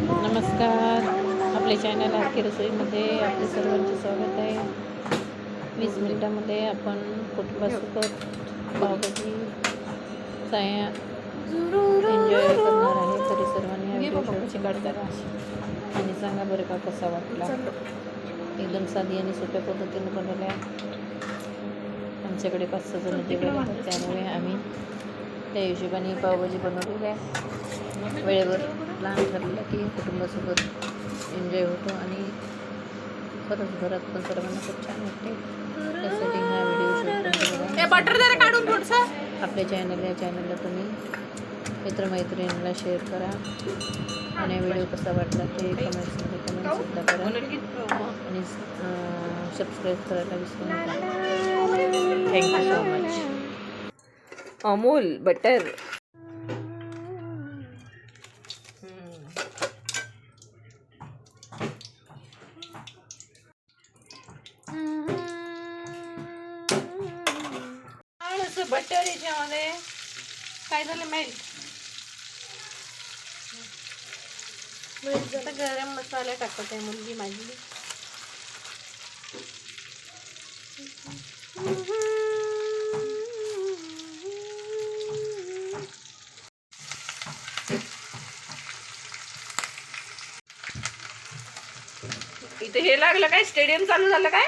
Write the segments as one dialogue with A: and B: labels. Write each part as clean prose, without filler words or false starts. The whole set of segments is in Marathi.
A: नमस्कार. आपल्या चॅनल आरके रसोईमध्ये आपले सर्वांचे स्वागत आहे. 20 मिनिटामध्ये आपण कुटुंबासोबत पावभाजी एन्जॉय करणार आहे. तरी सर्वांनी हा व्हिडिओ शेवटची काढ करा आणि सांगा बरं का कसा वाटला. एकदम साधी आणि सोप्या पद्धतीने बनवल्या. आमच्याकडे 5-6 जण जेवायला येतात, त्यामुळे आम्ही त्या हिशोबाने पावभाजी बनवलेली आहे. वेळेवर लहान ठरलं की कुटुंबासोबत एन्जॉय होतो आणि खरंच घरात पण सर्वांना खूप छान वाटते. त्यासाठी हा व्हिडिओ आपल्या चॅनलला तुम्ही मित्रमैत्रिणींना शेअर करा आणि व्हिडिओ कसा वाटला ते कमेंट्समध्ये कमेंटसुद्धा करा आणि सबस्क्राईब करायला विसरू नका. Thank you so much. Amul butter. Butter याच्यामध्ये काय झालं मेल्ट. आता गरम मसाला टाकत आहे मुलगी माझी. इथे हे लागलं काय, स्टेडियम चालू झालं काय.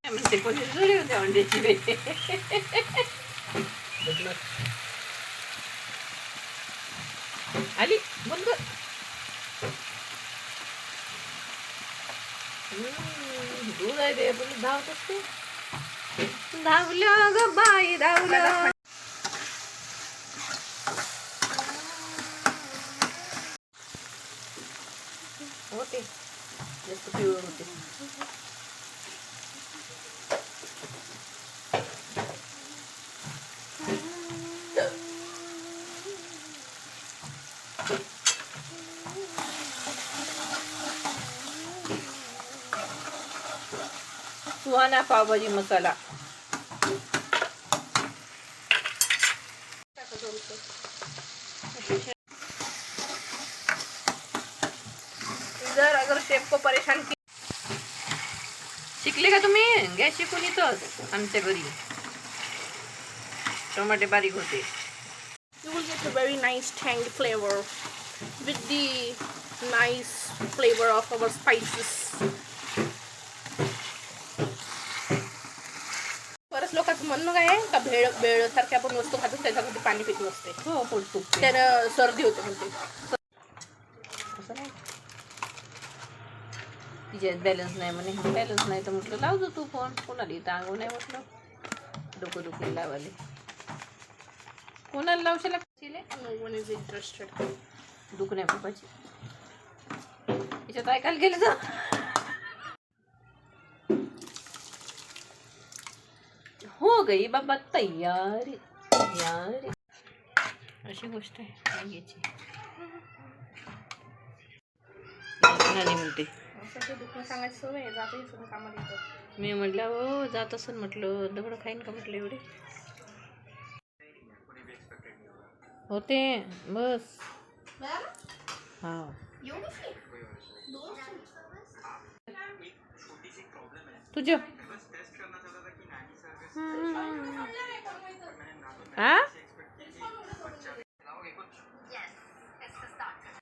A: म्हणते कोणी जुळी होत्या अंड्याची. आली बंद. दूध आहे ते पण धावत असते. धावलं ग बाई धावलं. होते जास्त पिवळ होते. सुहाना पावभाजी मसाला. अगर शेफ को परेशान की. शिकले का तुम्ही गॅस शिकून इथंच आमच्या घरी टोमॅटो बारीक होते.
B: You will get a very nice tangy flavor with the nice flavor of our spices. बरंच लोकांचं म्हणणं काय आहे का भेळ सारख्या आपण वस्तू खातो त्याच्यामध्ये पाणी पित नसते.
A: हो पोट
B: त्यानं सर्दी होते म्हणते.
A: असं नाही तिच्यात बॅलन्स नाही म्हणे. बॅलन्स नाही तर म्हटलं लावतो तू फोन. कोणाला इथं अंगू नाही म्हटलं डोकं दुखले लावाले. कोणाला लावशाल
B: No one is interested.
A: दुख नाही पप्पाची. तिच्यात ऐकायला गेलं तर हो गई बाबा तयारी तयारी. अशी गोष्ट आहे याची. म्हणते
B: सांगायचं सवय जाते कामाला येतं.
A: मी म्हटलं हो जात असेल म्हटलं दगड खाईन का म्हटलं एवढे होते बस. हा तुझ हा